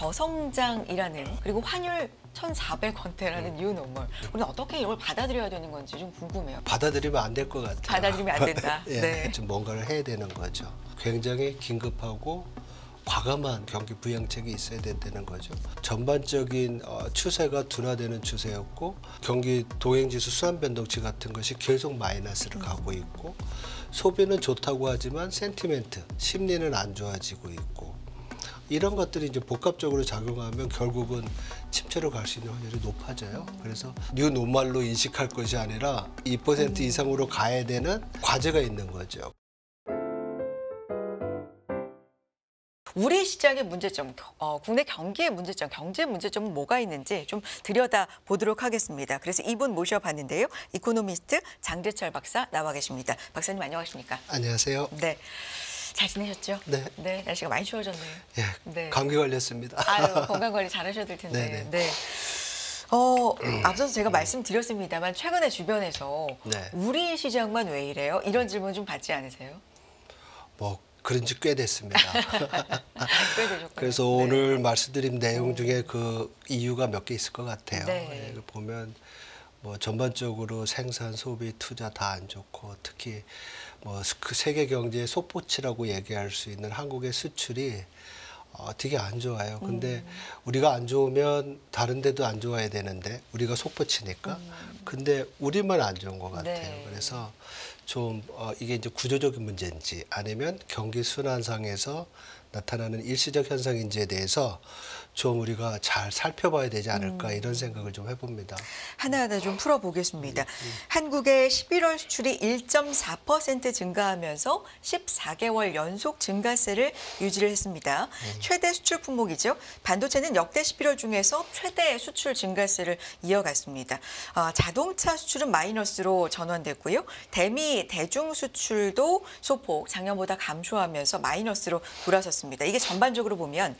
저성장이라는 그리고 환율 1,400원대라는 뉴노멀. 우리는 어떻게 이걸 받아들여야 되는 건지 좀 궁금해요. 받아들이면 안 될 것 같아요. 받아들이면 안 된다. 예, 네. 좀 뭔가를 해야 되는 거죠. 굉장히 긴급하고 과감한 경기 부양책이 있어야 된다는 거죠. 전반적인 추세가 둔화되는 추세였고 경기 동행지수 수완변동치 같은 것이 계속 마이너스를 가고 있고 소비는 좋다고 하지만 센티멘트, 심리는 안 좋아지고 있고 이런 것들이 이제 복합적으로 작용하면 결국은 침체로 갈 수 있는 확률이 높아져요. 그래서 뉴노멀로 인식할 것이 아니라 2% 이상으로 가야 되는 과제가 있는 거죠. 우리 시장의 문제점, 국내 경기의 문제점, 경제 문제점은 뭐가 있는지 좀 들여다보도록 하겠습니다. 그래서 이분 모셔봤는데요. 이코노미스트 장재철 박사 나와 계십니다. 박사님 안녕하십니까? 안녕하세요. 네. 잘 지내셨죠? 네. 네, 날씨가 많이 추워졌네요. 예, 네. 감기 걸렸습니다. 아유, 건강관리 잘하셔야 될 텐데. 네네. 네. 앞서서 제가 말씀드렸습니다만 최근에 주변에서 네. 우리 시장만 왜 이래요? 이런 질문 좀 받지 않으세요? 뭐 그런 지 꽤 됐습니다. 꽤 되셨군요. 그래서 네. 오늘 말씀드린 내용 중에 그 이유가 몇 개 있을 것 같아요. 네. 예, 보면 뭐 전반적으로 생산, 소비, 투자 다 안 좋고 특히 뭐 그 세계 경제의 속보치라고 얘기할 수 있는 한국의 수출이 되게 안 좋아요. 근데 우리가 안 좋으면 다른 데도 안 좋아야 되는데 우리가 속보치니까 근데 우리만 안 좋은 것 같아요. 네. 그래서 좀 이게 이제 구조적인 문제인지 아니면 경기 순환상에서 나타나는 일시적 현상인지에 대해서 좀 우리가 잘 살펴봐야 되지 않을까 이런 생각을 좀 해봅니다. 하나하나 좀 풀어보겠습니다. 한국의 11월 수출이 1.4% 증가하면서 14개월 연속 증가세를 유지를 했습니다. 최대 수출 품목이죠. 반도체는 역대 11월 중에서 최대 수출 증가세를 이어갔습니다. 자동차 수출은 마이너스로 전환됐고요. 대미 대중 수출도 소폭 작년보다 감소하면서 마이너스로 돌아섰습니다. 이게 전반적으로 보면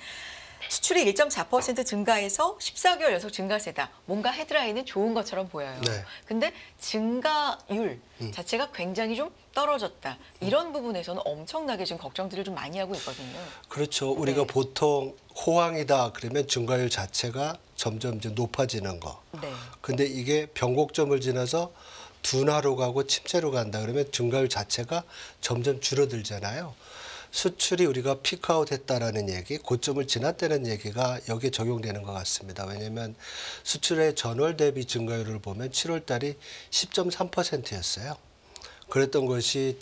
수출이 1.4% 증가해서 14개월 연속 증가세다. 뭔가 헤드라인은 좋은 것처럼 보여요. 네. 근데 증가율 자체가 굉장히 좀 떨어졌다. 이런 부분에서는 엄청나게 지금 걱정들을 좀 많이 하고 있거든요. 그렇죠. 우리가 네. 보통 호황이다 그러면 증가율 자체가 점점 이제 높아지는 거. 네. 근데 이게 변곡점을 지나서 둔화로 가고 침체로 간다 그러면 증가율 자체가 점점 줄어들잖아요. 수출이 우리가 피크아웃 했다라는 얘기, 고점을 지났다는 얘기가 여기에 적용되는 것 같습니다. 왜냐하면 수출의 전월 대비 증가율을 보면 7월 달이 10.3%였어요. 그랬던 것이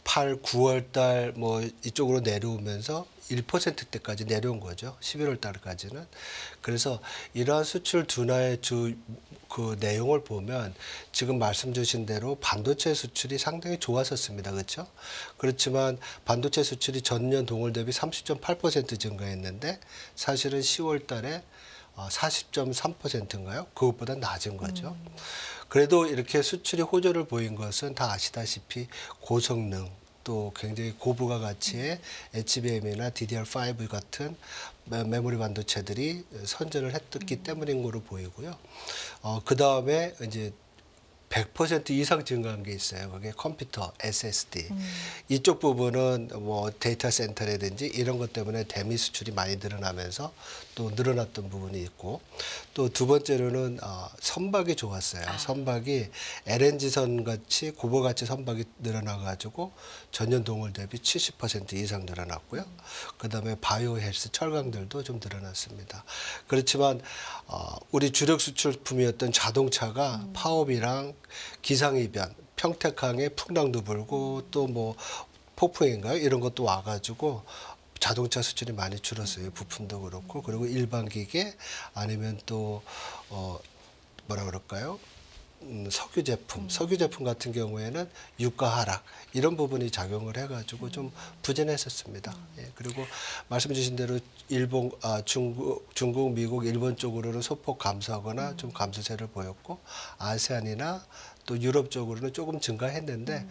8, 9월 달 뭐 이쪽으로 내려오면서 1%대까지 내려온 거죠. 11월 달까지는. 그래서 이러한 수출 둔화의 그 내용을 보면 지금 말씀 주신 대로 반도체 수출이 상당히 좋았었습니다. 그렇죠? 그렇지만 반도체 수출이 전년 동월 대비 30.8% 증가했는데 사실은 10월 달에 40.3%인가요? 그것보다 낮은 거죠. 그래도 이렇게 수출이 호조를 보인 것은 다 아시다시피 고성능 또 굉장히 고부가 가치의 HBM이나 DDR5 같은 메모리 반도체들이 선전을 했기 때문인 거로 보이고요. 그 다음에 이제 100% 이상 증가한 게 있어요. 그게 컴퓨터, SSD. 이쪽 부분은 뭐 데이터 센터라든지 이런 것 때문에 대미 수출이 많이 늘어나면서 또 늘어났던 부분이 있고 또 두 번째로는 선박이 좋았어요. 선박이 LNG선 같이 고부가치 선박이 늘어나가지고 전년 동월 대비 70% 이상 늘어났고요. 그다음에 바이오 헬스 철강들도 좀 늘어났습니다. 그렇지만 우리 주력 수출품이었던 자동차가 파업이랑 기상이변, 평택항에 풍랑도 불고 또 뭐 폭풍인가요? 이런 것도 와가지고 자동차 수출이 많이 줄었어요. 부품도 그렇고 그리고 일반 기계 아니면 또 뭐라 그럴까요? 석유 제품 같은 경우에는 유가 하락 이런 부분이 작용을 해가지고 좀 부진했었습니다. 예, 그리고 말씀 주신 대로 일본, 중국, 미국, 일본 쪽으로는 소폭 감소하거나 좀 감소세를 보였고 아세안이나 또 유럽 쪽으로는 조금 증가했는데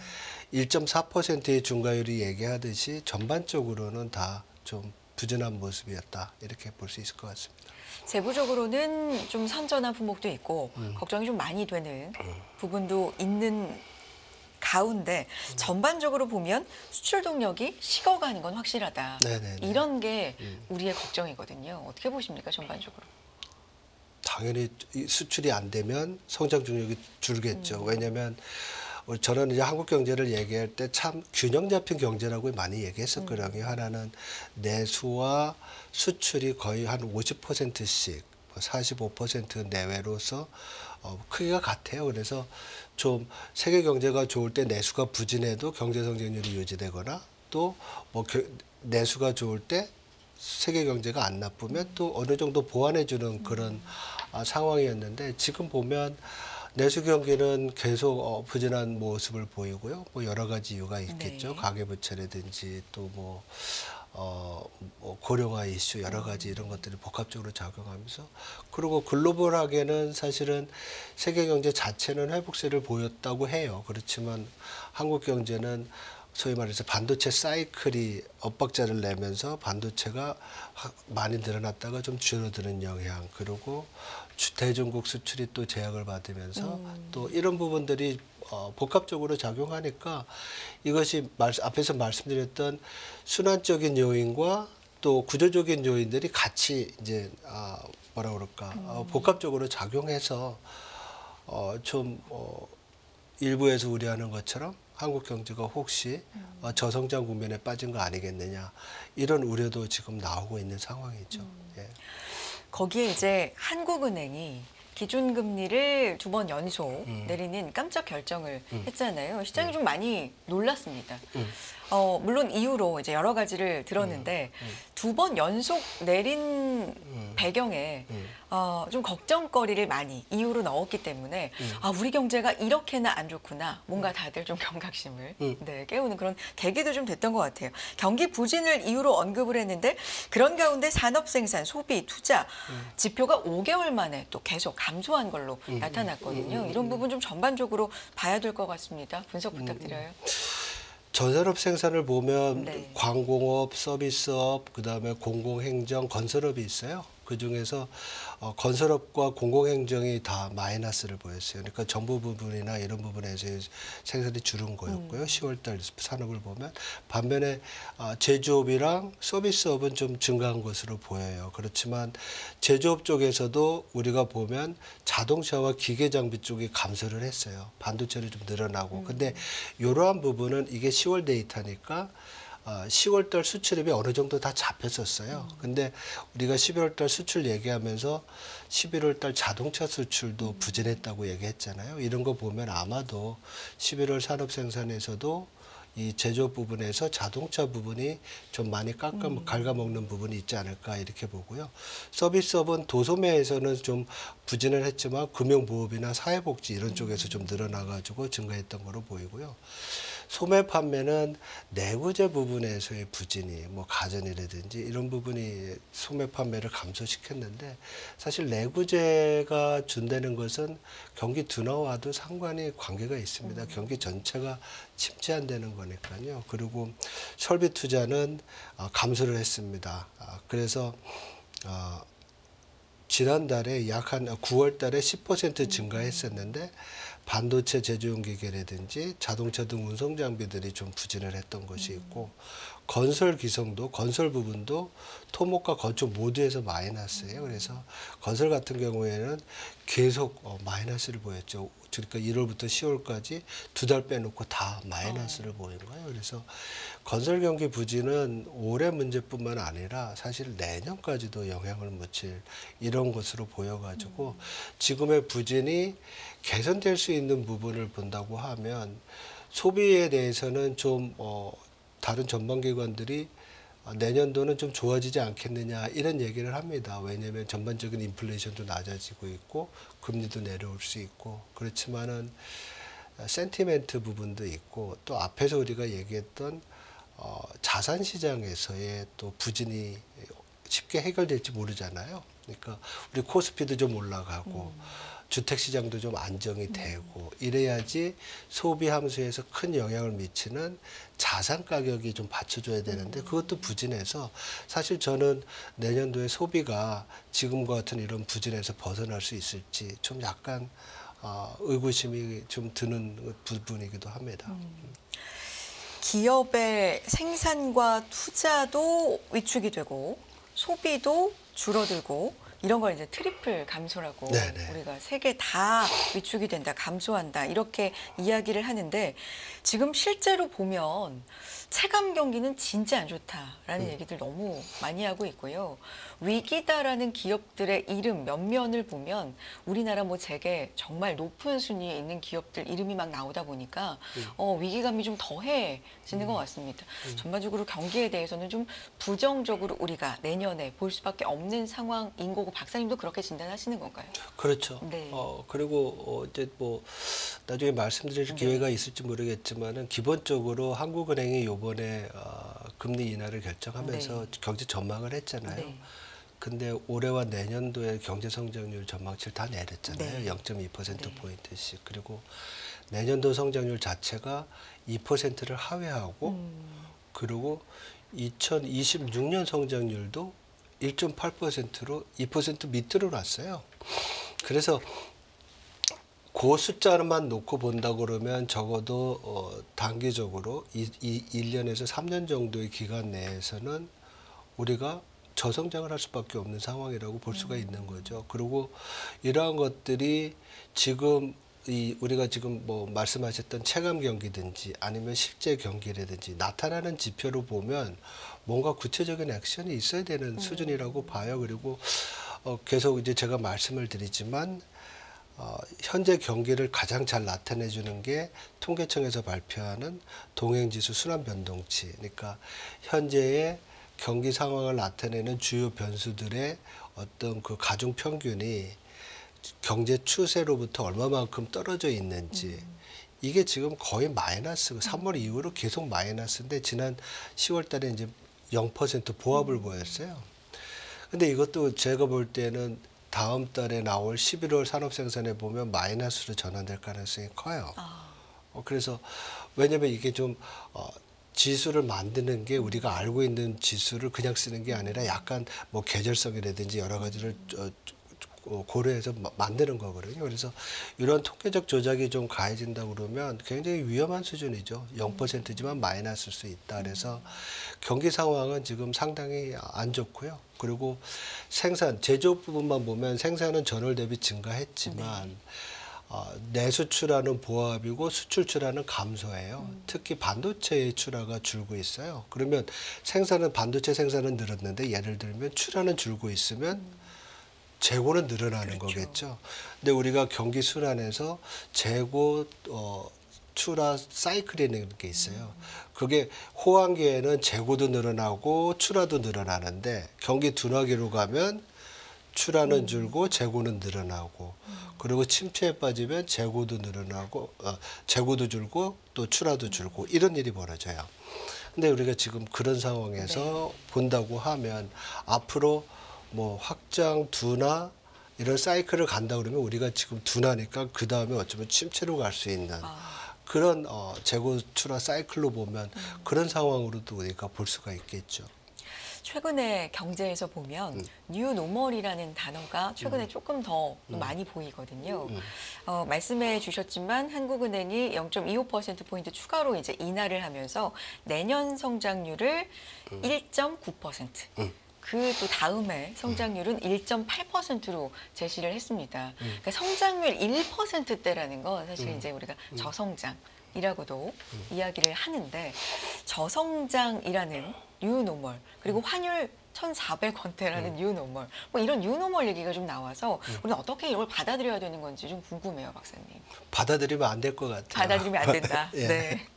1.4%의 증가율이 얘기하듯이 전반적으로는 다 좀 부진한 모습이었다 이렇게 볼 수 있을 것 같습니다. 세부적으로는 좀 선전한 품목도 있고 걱정이 좀 많이 되는 부분도 있는 가운데 전반적으로 보면 수출 동력이 식어가는 건 확실하다. 네네네. 이런 게 우리의 걱정이거든요. 어떻게 보십니까, 전반적으로? 당연히 이 수출이 안 되면 성장 중력이 줄겠죠. 왜냐하면 저는 이제 한국 경제를 얘기할 때 참 균형 잡힌 경제라고 많이 얘기했었거든요. 하나는 내수와 수출이 거의 한 50%씩 45% 내외로서 크기가 같아요. 그래서 좀 세계 경제가 좋을 때 내수가 부진해도 경제 성장률이 유지되거나 또 뭐 내수가 좋을 때 세계 경제가 안 나쁘면 또 어느 정도 보완해주는 그런 상황이었는데 지금 보면 내수 경기는 계속 부진한 모습을 보이고요. 뭐 여러 가지 이유가 있겠죠. 네. 가계부채라든지 또 뭐 고령화 이슈 여러 가지 이런 것들이 복합적으로 작용하면서 그리고 글로벌하게는 사실은 세계 경제 자체는 회복세를 보였다고 해요. 그렇지만 한국 경제는 소위 말해서 반도체 사이클이 엇박자를 내면서 반도체가 많이 늘어났다가 좀 줄어드는 영향 그리고 대중국 수출이 또 제약을 받으면서 또 이런 부분들이 복합적으로 작용하니까 이것이 앞에서 말씀드렸던 순환적인 요인과 또 구조적인 요인들이 같이 이제 뭐라 그럴까 복합적으로 작용해서 좀 일부에서 우려하는 것처럼 한국 경제가 혹시 저성장 국면에 빠진 거 아니겠느냐 이런 우려도 지금 나오고 있는 상황이죠. 예. 거기에 이제 한국은행이 기준금리를 2번 연속 내리는 깜짝 결정을 했잖아요. 시장이 좀 많이 놀랐습니다. 물론 이후로 이제 여러 가지를 들었는데 2번 연속 내린 배경에 좀 걱정거리를 많이 이후로 넣었기 때문에 우리 경제가 이렇게나 안 좋구나. 뭔가 다들 좀 경각심을 네, 깨우는 그런 계기도 좀 됐던 것 같아요. 경기 부진을 이유로 언급을 했는데 그런 가운데 산업 생산, 소비, 투자 지표가 5개월 만에 또 계속 감소한 걸로 나타났거든요. 이런 부분 좀 전반적으로 봐야 될 것 같습니다. 분석 부탁드려요. 전산업 생산을 보면 네. 광공업, 서비스업, 그다음에 공공행정, 건설업이 있어요. 그중에서 건설업과 공공행정이 다 마이너스를 보였어요. 그러니까 정부 부분이나 이런 부분에서 생산이 줄은 거였고요. 10월달 산업을 보면 반면에 제조업이랑 서비스업은 좀 증가한 것으로 보여요. 그렇지만 제조업 쪽에서도 우리가 보면 자동차와 기계 장비 쪽이 감소를 했어요. 반도체를 좀 늘어나고. 근데 이러한 부분은 이게 10월 데이터니까 10월 달 수출입이 어느 정도 다 잡혔었어요. 근데 우리가 11월 달 수출 얘기하면서 11월 달 자동차 수출도 부진했다고 얘기했잖아요. 이런 거 보면 아마도 11월 산업 생산에서도 이 제조업 부분에서 자동차 부분이 좀 많이 갉아먹는 부분이 있지 않을까 이렇게 보고요. 서비스업은 도소매에서는 좀 부진을 했지만 금융보험이나 사회복지 이런 쪽에서 좀 늘어나가지고 증가했던 거로 보이고요. 소매 판매는 내구재 부분에서의 부진이 뭐 가전이라든지 이런 부분이 소매 판매를 감소시켰는데 사실 내구재가 준다는 것은 경기 둔화와도 상관이 관계가 있습니다. 경기 전체가 침체한다는 거니까요. 그리고 설비 투자는 감소를 했습니다. 그래서 지난달에 약 한 9월 달에 10% 증가했었는데 반도체 제조용 기계라든지 자동차 등 운송 장비들이 좀 부진을 했던 것이 있고 건설 기성도 건설 부분도 토목과 건축 모두에서 마이너스예요. 그래서 건설 같은 경우에는 계속 마이너스를 보였죠. 그러니까 1월부터 10월까지 2달 빼놓고 다 마이너스를 보인 거예요. 그래서 건설 경기 부진은 올해 문제뿐만 아니라 사실 내년까지도 영향을 미칠 이런 것으로 보여가지고 지금의 부진이 개선될 수 있는 부분을 본다고 하면 소비에 대해서는 좀 다른 전반기관들이 내년도는 좀 좋아지지 않겠느냐 이런 얘기를 합니다. 왜냐하면 전반적인 인플레이션도 낮아지고 있고 금리도 내려올 수 있고 그렇지만은 센티멘트 부분도 있고 또 앞에서 우리가 얘기했던 자산 시장에서의 또 부진이 쉽게 해결될지 모르잖아요. 그러니까 우리 코스피도 좀 올라가고 주택 시장도 좀 안정이 되고 이래야지 소비 함수에서 큰 영향을 미치는 자산 가격이 좀 받쳐줘야 되는데 그것도 부진해서 사실 저는 내년도에 소비가 지금과 같은 이런 부진에서 벗어날 수 있을지 좀 약간 의구심이 좀 드는 부분이기도 합니다. 기업의 생산과 투자도 위축이 되고 소비도 줄어들고 이런 걸 이제 트리플 감소라고 네네. 우리가 세 개 다 위축이 된다, 감소한다 이렇게 이야기를 하는데 지금 실제로 보면 체감 경기는 진짜 안 좋다라는 얘기들 너무 많이 하고 있고요. 위기다라는 기업들의 이름 몇 면을 보면 우리나라 뭐 재계 정말 높은 순위에 있는 기업들 이름이 막 나오다 보니까 위기감이 좀 더해지는 것 같습니다. 전반적으로 경기에 대해서는 좀 부정적으로 우리가 내년에 볼 수밖에 없는 상황인 거고 박사님도 그렇게 진단하시는 건가요? 그렇죠. 네. 그리고 이제 뭐 나중에 말씀드릴 기회가 있을지 모르겠지만은 기본적으로 한국은행이 요번에 금리 인하를 결정하면서 네. 경제 전망을 했잖아요. 네. 근데 올해와 내년도에 경제 성장률 전망치를 다 내렸잖아요. 네. 0.2%포인트씩. 그리고 내년도 성장률 자체가 2%를 하회하고 그리고 2026년 성장률도 1.8%로 2% 밑으로 났어요. 그래서 그 숫자만 놓고 본다 그러면 적어도 단기적으로 1년에서 3년 정도의 기간 내에서는 우리가 저성장을 할 수밖에 없는 상황이라고 볼 수가 있는 거죠. 그리고 이러한 것들이 지금 우리가 지금 뭐 말씀하셨던 체감 경기든지 아니면 실제 경기라든지 나타나는 지표로 보면 뭔가 구체적인 액션이 있어야 되는 수준이라고 봐요. 그리고 계속 이제 제가 말씀을 드리지만 현재 경기를 가장 잘 나타내 주는 게 통계청에서 발표하는 동행지수 순환 변동치. 그러니까 현재의 경기 상황을 나타내는 주요 변수들의 어떤 그 가중 평균이 경제 추세로부터 얼마만큼 떨어져 있는지 이게 지금 거의 마이너스고 3월 이후로 계속 마이너스인데 지난 10월 달에 이제 0% 보합을 보였어요. 근데 이것도 제가 볼 때는 다음 달에 나올 11월 산업생산에 보면 마이너스로 전환될 가능성이 커요. 그래서 왜냐면 이게 좀 지수를 만드는 게 우리가 알고 있는 지수를 그냥 쓰는 게 아니라 약간 뭐 계절성이라든지 여러 가지를 고려해서 만드는 거거든요. 그래서 이런 통계적 조작이 좀 가해진다 그러면 굉장히 위험한 수준이죠. 0%지만 마이너스일 수 있다. 그래서 경기 상황은 지금 상당히 안 좋고요. 그리고 생산, 제조업 부분만 보면 생산은 전월 대비 증가했지만 내수출하는 보합이고 수출출하는 감소예요. 특히 반도체의 출하가 줄고 있어요. 그러면 반도체 생산은 늘었는데 예를 들면 출하는 줄고 있으면 재고는 늘어나는 그렇죠. 거겠죠. 근데 우리가 경기 순환에서 재고 출하 사이클이라는 게 있어요. 그게 호황기에는 재고도 늘어나고 출하도 늘어나는데 경기 둔화기로 가면 출하는 줄고 재고는 늘어나고 그리고 침체에 빠지면 재고도 늘어나고 재고도 줄고 또 출하도 줄고 이런 일이 벌어져요. 근데 우리가 지금 그런 상황에서 본다고 하면 앞으로 뭐 확장 둔화 이런 사이클을 간다 그러면 우리가 지금 둔화니까 그 다음에 어쩌면 침체로 갈 수 있는 그런 재고 출하 사이클로 보면 그런 상황으로도 우리가 볼 수가 있겠죠. 최근에 경제에서 보면 뉴노멀이라는 단어가 최근에 조금 더 많이 보이거든요. 말씀해 주셨지만 한국은행이 0.25%포인트 추가로 이제 인하를 하면서 내년 성장률을 1.9%. 그 또 다음에 성장률은 1.8%로 제시를 했습니다. 그러니까 성장률 1%대라는 건 사실 이제 우리가 저성장이라고도 이야기를 하는데 저성장이라는 뉴노멀 그리고 환율 1,400원대라는 뉴노멀 뭐 이런 뉴노멀 얘기가 좀 나와서 우리는 어떻게 이걸 받아들여야 되는 건지 좀 궁금해요, 박사님. 받아들이면 안 될 것 같아요. 받아들이면 안 된다. 예. 네.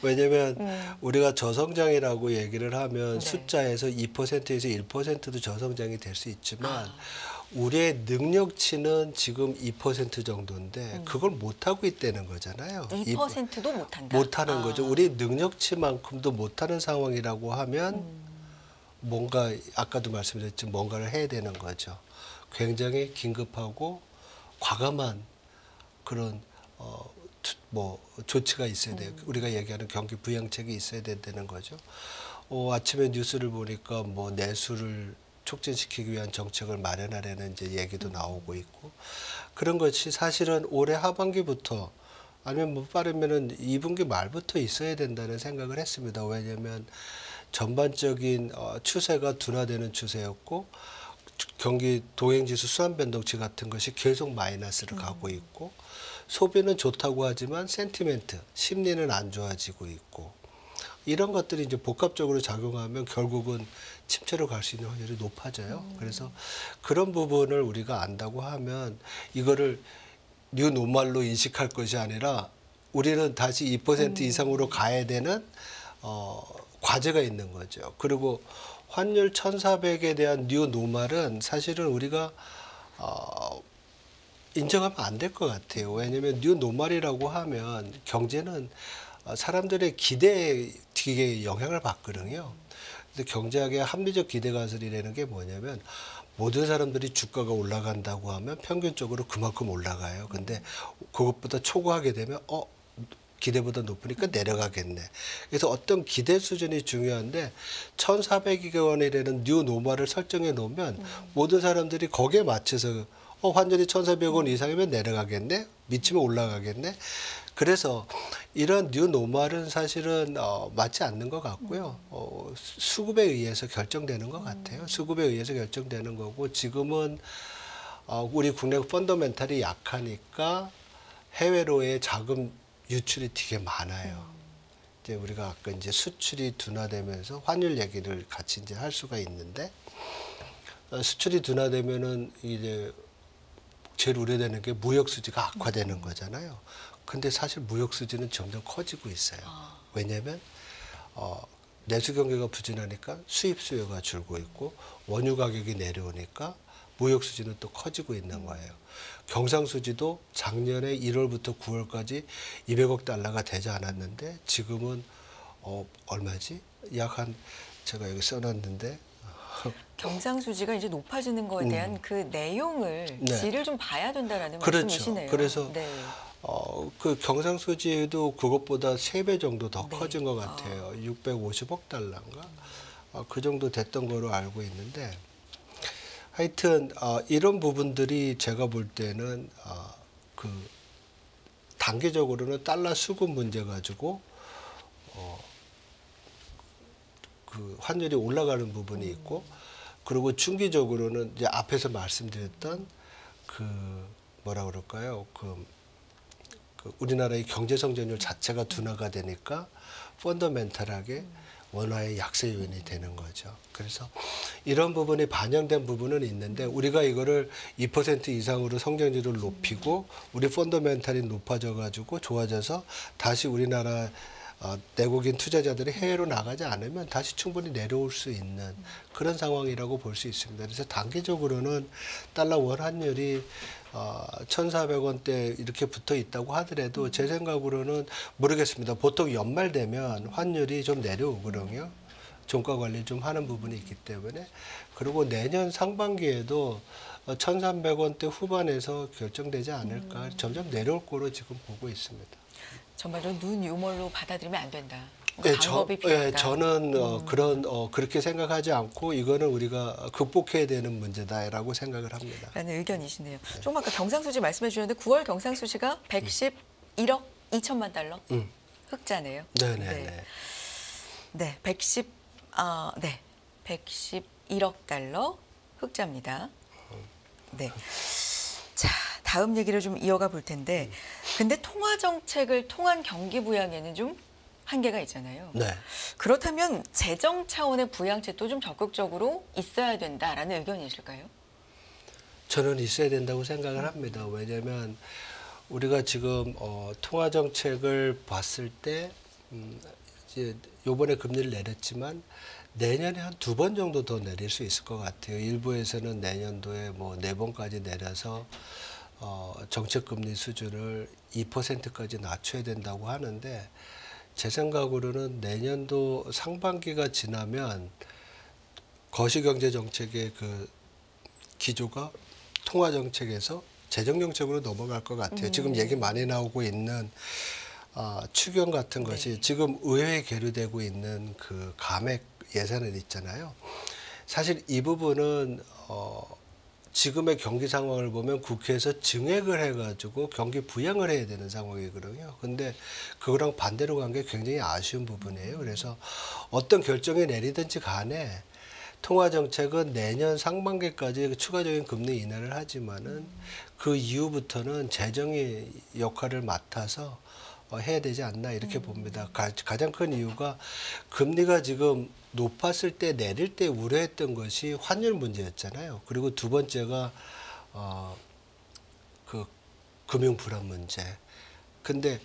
왜냐하면 우리가 저성장이라고 얘기를 하면 네. 숫자에서 2%에서 1%도 저성장이 될 수 있지만 우리의 능력치는 지금 2% 정도인데 그걸 못하고 있다는 거잖아요. 2%도 못한다. 못하는 거죠. 우리 능력치만큼도 못하는 상황이라고 하면 뭔가 아까도 말씀드렸지만 뭔가를 해야 되는 거죠. 굉장히 긴급하고 과감한 그런 뭐 조치가 있어야 돼요. 우리가 얘기하는 경기 부양책이 있어야 된다는 거죠. 아침에 뉴스를 보니까 뭐 내수를 촉진시키기 위한 정책을 마련하려는 이제 얘기도 나오고 있고 그런 것이 사실은 올해 하반기부터 아니면 뭐 빠르면은 2분기 말부터 있어야 된다는 생각을 했습니다. 왜냐하면 전반적인 추세가 둔화되는 추세였고 경기 동행지수 수완변동치 같은 것이 계속 마이너스를 가고 있고 소비는 좋다고 하지만 센티멘트, 심리는 안 좋아지고 있고 이런 것들이 이제 복합적으로 작용하면 결국은 침체로 갈 수 있는 확률이 높아져요. 그래서 그런 부분을 우리가 안다고 하면 이거를 뉴 노멀로 인식할 것이 아니라 우리는 다시 2% 이상으로 가야 되는 과제가 있는 거죠. 그리고 환율 1,400에 대한 뉴 노멀은 사실은 우리가 인정하면 안 될 것 같아요. 왜냐하면 뉴 노멀이라고 하면 경제는 사람들의 기대에 되게 영향을 받거든요. 근데 경제학의 합리적 기대 가설이라는 게 뭐냐면 모든 사람들이 주가가 올라간다고 하면 평균적으로 그만큼 올라가요. 근데 그것보다 초과하게 되면 기대보다 높으니까 내려가겠네. 그래서 어떤 기대 수준이 중요한데 1,400원이라는 뉴 노멀을 설정해 놓으면 모든 사람들이 거기에 맞춰서 환율이 1,400원 이상이면 내려가겠네. 미치면 올라가겠네. 그래서 이런 뉴 노멀은 사실은 맞지 않는 것 같고요. 수급에 의해서 결정되는 것 같아요. 수급에 의해서 결정되는 거고 지금은 우리 국내 펀더멘탈이 약하니까 해외로의 자금 유출이 되게 많아요. 이제 우리가 아까 이제 수출이 둔화되면서 환율 얘기를 같이 이제 할 수가 있는데 수출이 둔화되면은 이제 제일 우려되는 게 무역 수지가 악화되는 거잖아요. 근데 사실 무역 수지는 점점 커지고 있어요. 왜냐하면 내수 경기가 부진하니까 수입 수요가 줄고 있고 원유 가격이 내려오니까 무역 수지는 또 커지고 있는 거예요. 경상 수지도 작년에 1월부터 9월까지 200억 달러가 되지 않았는데 지금은 얼마지? 약 한 제가 여기 써놨는데 경상수지가 이제 높아지는 거에 대한 그 내용을 네. 질을 좀 봐야 된다라는 그렇죠. 말씀이시네요. 그래서 네. 그 경상수지도 그것보다 3배 정도 더 네. 커진 것 같아요. 650억 달러인가? 그 정도 됐던 거로 알고 있는데 하여튼 이런 부분들이 제가 볼 때는 그 단기적으로는 달러 수급 문제 가지고 그 환율이 올라가는 부분이 있고 그리고 중기적으로는 이제 앞에서 말씀드렸던 그 뭐라 그럴까요? 그 우리나라의 경제 성장률 자체가 둔화가 되니까 펀더멘탈하게 원화의 약세 요인이 되는 거죠. 그래서 이런 부분이 반영된 부분은 있는데 우리가 이거를 2% 이상으로 성장률을 높이고 우리 펀더멘탈이 높아져 가지고 좋아져서 다시 우리나라 내국인 투자자들이 해외로 나가지 않으면 다시 충분히 내려올 수 있는 그런 상황이라고 볼 수 있습니다. 그래서 단기적으로는 달러 원 환율이 1,400원대 이렇게 붙어 있다고 하더라도 제 생각으로는 모르겠습니다. 보통 연말 되면 환율이 좀 내려오거든요. 종가 관리 좀 하는 부분이 있기 때문에. 그리고 내년 상반기에도 1,300원대 후반에서 결정되지 않을까. 점점 내려올 거로 지금 보고 있습니다. 정말로 눈 유머로 받아들이면 안 된다. 네, 방법이 필요하다. 저는 그렇게 생각하지 않고 이거는 우리가 극복해야 되는 문제다라고 생각을 합니다. 라는 의견이시네요. 조금 아까 경상수지 말씀해 주셨는데 9월 경상수지가 111억 2천만 달러 흑자네요. 네네네. 네, 111억 달러 흑자입니다. 네. 자, 다음 얘기를 좀 이어가 볼 텐데, 근데 통화 정책을 통한 경기 부양에는 좀 한계가 있잖아요. 네. 그렇다면 재정 차원의 부양책도 좀 적극적으로 있어야 된다라는 의견이실까요? 저는 있어야 된다고 생각을 합니다. 왜냐하면 우리가 지금 통화 정책을 봤을 때 이제 요번에 금리를 내렸지만 내년에 한 2번 정도 더 내릴 수 있을 것 같아요. 일부에서는 내년도에 뭐 4번까지 내려서 정책 금리 수준을 2%까지 낮춰야 된다고 하는데 제 생각으로는 내년도 상반기가 지나면 거시경제 정책의 그 기조가 통화 정책에서 재정 정책으로 넘어갈 것 같아요. 지금 얘기 많이 나오고 있는 추경 같은 것이 지금 의회에 계류되고 있는 그 감액 예산은 있잖아요. 사실 이 부분은 지금의 경기 상황을 보면 국회에서 증액을 해가지고 경기 부양을 해야 되는 상황이거든요. 근데 그거랑 반대로 간 게 굉장히 아쉬운 부분이에요. 그래서 어떤 결정이 내리든지 간에 통화 정책은 내년 상반기까지 추가적인 금리 인하를 하지만은 그 이후부터는 재정이 역할을 맡아서 해야 되지 않나 이렇게 봅니다. 가장 큰 이유가 금리가 지금 높았을 때 내릴 때 우려했던 것이 환율 문제였잖아요. 그리고 두 번째가 그 금융 불안 문제. 근데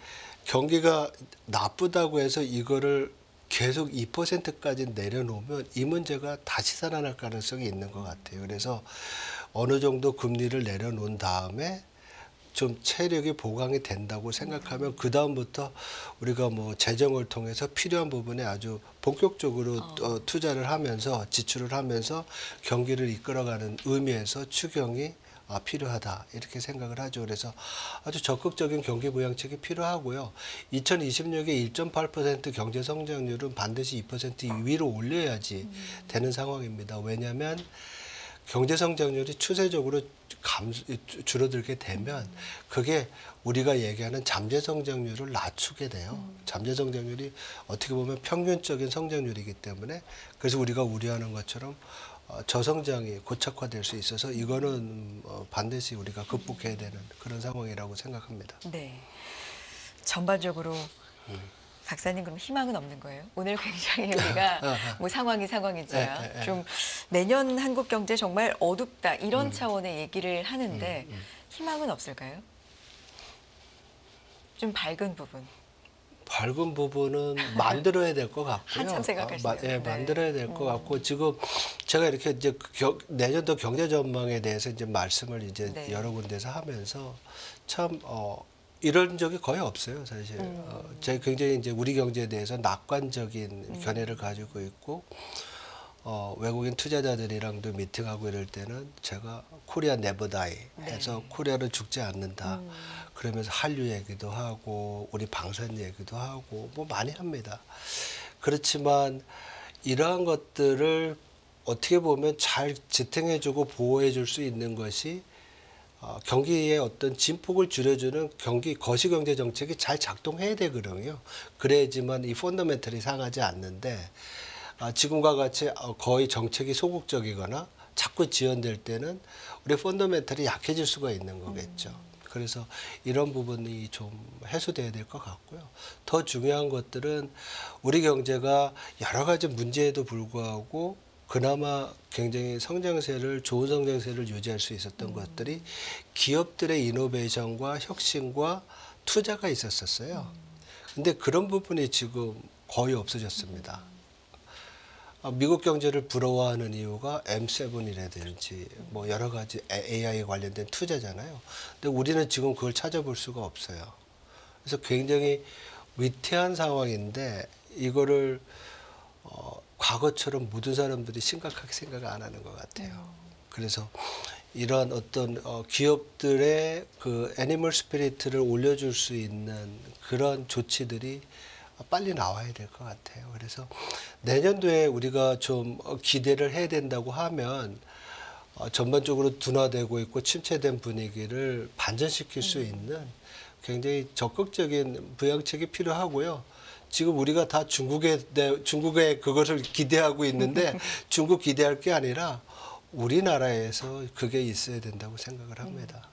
경기가 나쁘다고 해서 이거를 계속 2%까지 내려놓으면 이 문제가 다시 살아날 가능성이 있는 것 같아요. 그래서 어느 정도 금리를 내려놓은 다음에 좀 체력이 보강이 된다고 생각하면 그 다음부터 우리가 뭐 재정을 통해서 필요한 부분에 아주 본격적으로 투자를 하면서 지출을 하면서 경기를 이끌어가는 의미에서 추경이 필요하다 이렇게 생각을 하죠. 그래서 아주 적극적인 경기 부양책이 필요하고요. 2026에 1.8% 경제 성장률은 반드시 2% 위로 올려야지 되는 상황입니다. 왜냐하면 경제 성장률이 추세적으로 줄어들게 되면 그게 우리가 얘기하는 잠재 성장률을 낮추게 돼요. 잠재 성장률이 어떻게 보면 평균적인 성장률이기 때문에 그래서 우리가 우려하는 것처럼 저성장이 고착화될 수 있어서 이거는 반드시 우리가 극복해야 되는 그런 상황이라고 생각합니다. 네. 전반적으로 박사님 그럼 희망은 없는 거예요? 오늘 굉장히 우리가 뭐 상황이지만 좀 내년 한국 경제 정말 어둡다 이런 차원의 얘기를 하는데 희망은 없을까요? 좀 밝은 부분. 밝은 부분은 만들어야 될 것 같고요. 한참 생각하시네요. 네, 만들어야 될 것 같고 지금 제가 이렇게 이제 내년도 경제 전망에 대해서 이제 말씀을 이제 네. 여러 군데서 하면서 참 이런 적이 거의 없어요, 사실. 제가 굉장히 이제 우리 경제에 대해서 낙관적인 견해를 가지고 있고 외국인 투자자들이랑도 미팅하고 이럴 때는 제가 코리아 네버 다이 해서 코리아는 죽지 않는다. 그러면서 한류 얘기도 하고 우리 방산 얘기도 하고 뭐 많이 합니다. 그렇지만 이러한 것들을 어떻게 보면 잘 지탱해주고 보호해줄 수 있는 것이 경기의 어떤 진폭을 줄여주는 거시경제 정책이 잘 작동해야 되거든요. 그래야지만 이 펀더멘털이 상하지 않는데 지금과 같이 거의 정책이 소극적이거나 자꾸 지연될 때는 우리 펀더멘털이 약해질 수가 있는 거겠죠. 그래서 이런 부분이 좀 해소돼야 될 것 같고요. 더 중요한 것들은 우리 경제가 여러 가지 문제에도 불구하고 그나마 굉장히 좋은 성장세를 유지할 수 있었던 것들이 기업들의 이노베이션과 혁신과 투자가 있었어요. 근데 그런 부분이 지금 거의 없어졌습니다. 미국 경제를 부러워하는 이유가 M7이라든지 뭐 여러 가지 AI 관련된 투자잖아요. 근데 우리는 지금 그걸 찾아볼 수가 없어요. 그래서 굉장히 위태한 상황인데 이거를 과거처럼 모든 사람들이 심각하게 생각을 안 하는 것 같아요. 그래서 이런 어떤 기업들의 그 애니멀 스피리트를 올려줄 수 있는 그런 조치들이 빨리 나와야 될 것 같아요. 그래서 내년도에 우리가 좀 기대를 해야 된다고 하면 전반적으로 둔화되고 있고 침체된 분위기를 반전시킬 수 있는 굉장히 적극적인 부양책이 필요하고요. 지금 우리가 다 중국에 그것을 기대하고 있는데 중국 기대할 게 아니라 우리나라에서 그게 있어야 된다고 생각을 합니다.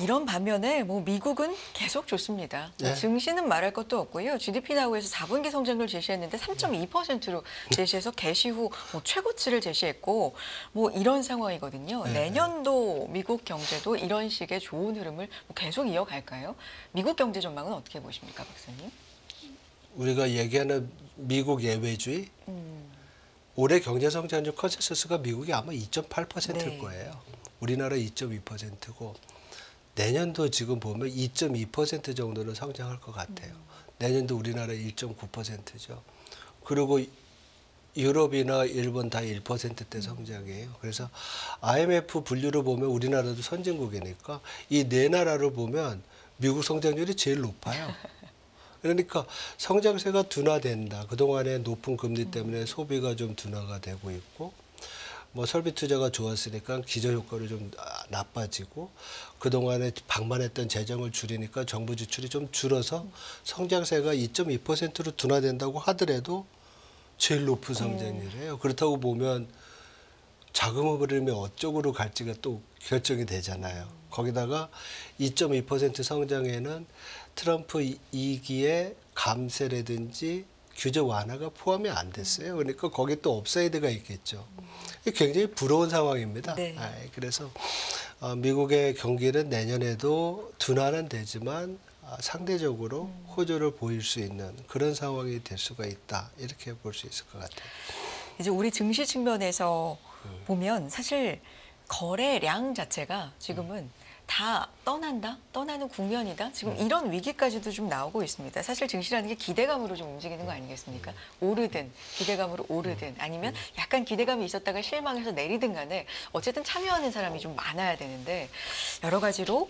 이런 반면에 뭐 미국은 계속 좋습니다. 네. 증시는 말할 것도 없고요. GDP 나우에서 4분기 성장률 제시했는데 3.2%로 제시해서 개시 후 뭐 최고치를 제시했고 뭐 이런 상황이거든요. 내년도 미국 경제도 이런 식의 좋은 흐름을 뭐 계속 이어갈까요? 미국 경제 전망은 어떻게 보십니까, 박사님? 우리가 얘기하는 미국 예외주의 올해 경제 성장률 컨센서스가 미국이 아마 2.8%일 네. 거예요. 우리나라 2.2%고 내년도 지금 보면 2.2% 정도는 성장할 것 같아요. 내년도 우리나라 1.9%죠. 그리고 유럽이나 일본 다 1%대 성장이에요. 그래서 IMF 분류로 보면 우리나라도 선진국이니까 이 네 나라를 보면 미국 성장률이 제일 높아요. 그러니까 성장세가 둔화된다. 그동안에 높은 금리 때문에 소비가 좀 둔화가 되고 있고 뭐 설비 투자가 좋았으니까 기저 효과로 좀 나빠지고 그동안에 방만했던 재정을 줄이니까 정부 지출이 좀 줄어서 성장세가 2.2%로 둔화된다고 하더라도 제일 높은 성장률이에요. 그렇다고 보면 자금의 흐름이 어쪽으로 갈지가 또 결정이 되잖아요. 거기다가 2.2% 성장에는 트럼프 2기의 감세라든지 규제 완화가 포함이 안 됐어요. 그러니까 거기 또 업사이드가 있겠죠. 굉장히 부러운 상황입니다. 네. 그래서 미국의 경기는 내년에도 둔화는 되지만 상대적으로 호조를 보일 수 있는 그런 상황이 될 수가 있다. 이렇게 볼 수 있을 것 같아요. 이제 우리 증시 측면에서 보면 사실 거래량 자체가 지금은 다 떠나는 국면이다. 지금 이런 위기까지도 좀 나오고 있습니다. 사실 증시라는 게 기대감으로 좀 움직이는 거 아니겠습니까? 오르든 기대감으로 오르든 아니면 약간 기대감이 있었다가 실망해서 내리든 간에 어쨌든 참여하는 사람이 좀 많아야 되는데 여러 가지로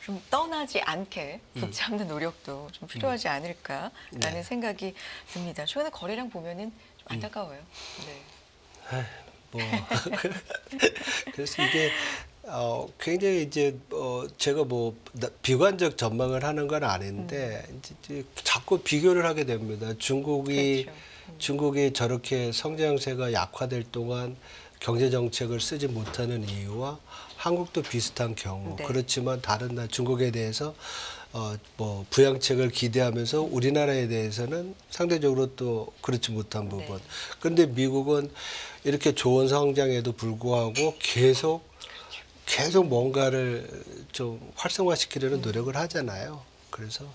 좀 떠나지 않게 붙잡는 노력도 좀 필요하지 않을까라는 네. 생각이 듭니다. 최근에 거래량 보면은 좀 안타까워요. 네. 뭐 그래서 이게 굉장히 이제 제가 뭐 비관적 전망을 하는 건 아닌데 이제 자꾸 비교를 하게 됩니다. 그렇죠. 중국이 저렇게 성장세가 약화될 동안 경제 정책을 쓰지 못하는 이유와 한국도 비슷한 경우 네. 그렇지만 다른 나라 중국에 대해서 뭐 부양책을 기대하면서 우리나라에 대해서는 상대적으로 또 그렇지 못한 부분. 네. 그런데 미국은 이렇게 좋은 성장에도 불구하고 계속 뭔가를 좀 활성화시키려는 노력을 하잖아요. 그래서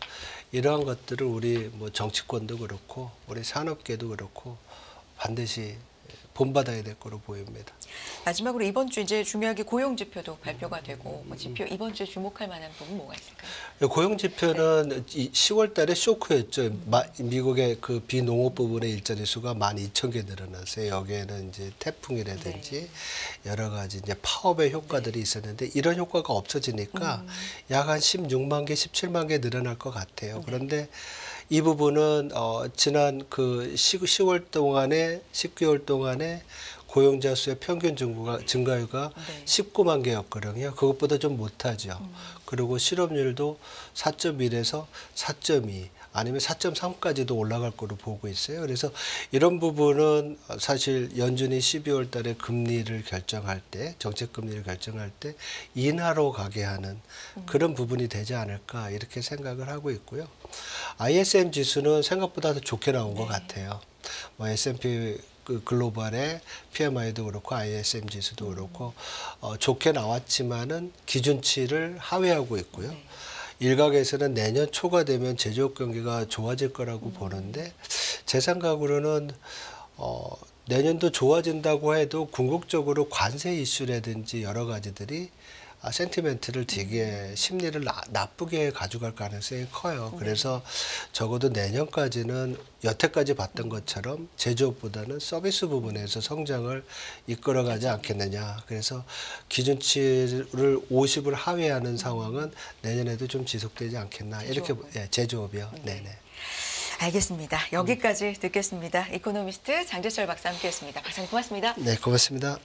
이러한 것들을 우리 뭐 정치권도 그렇고 우리 산업계도 그렇고 반드시 본받아야 될 거로 보입니다. 마지막으로 이번 주 이제 중요하게 고용 지표도 발표가 되고 뭐 지표 이번 주에 주목할 만한 부분 뭐가 있을까요? 고용 지표는 10월 달에 쇼크였죠. 미국의 그 비농업 부분의 일자리 수가 12,000개 늘어났어요. 여기에는 이제 태풍이라든지 여러 가지 이제 파업의 효과들이 있었는데 이런 효과가 없어지니까 약 한 16만 개, 17만 개 늘어날 것 같아요. 그런데 이 부분은 지난 그 10월 동안에 10개월 동안에 고용자 수의 평균 증가율가 19만 개였거든요. 그것보다 좀 못하죠. 그리고 실업률도 4.1에서 4.2 아니면 4.3까지도 올라갈 거로 보고 있어요. 그래서 이런 부분은 사실 연준이 12월 달에 금리를 결정할 때, 정책 금리를 결정할 때 인하로 가게 하는 그런 부분이 되지 않을까 이렇게 생각을 하고 있고요. ISM 지수는 생각보다 더 좋게 나온 것 같아요. 뭐 S&P 그 글로벌의 PMI도 그렇고 ISM 지수도 그렇고 좋게 나왔지만은 기준치를 하회하고 있고요. 일각에서는 내년 초가 되면 제조업 경기가 좋아질 거라고 보는데 제 생각으로는 내년도 좋아진다고 해도 궁극적으로 관세 이슈라든지 여러 가지들이 센티멘트를 되게 심리를 나쁘게 가져갈 가능성이 커요. 그래서 적어도 내년까지는 여태까지 봤던 것처럼 제조업보다는 서비스 부분에서 성장을 이끌어가지 않겠느냐. 그래서 기준치를 50을 하회하는 상황은 내년에도 좀 지속되지 않겠나. 이렇게 제조업이요. 네네. 알겠습니다. 여기까지 듣겠습니다. 이코노미스트 장재철 박사 함께했습니다. 박사님 고맙습니다. 네, 고맙습니다.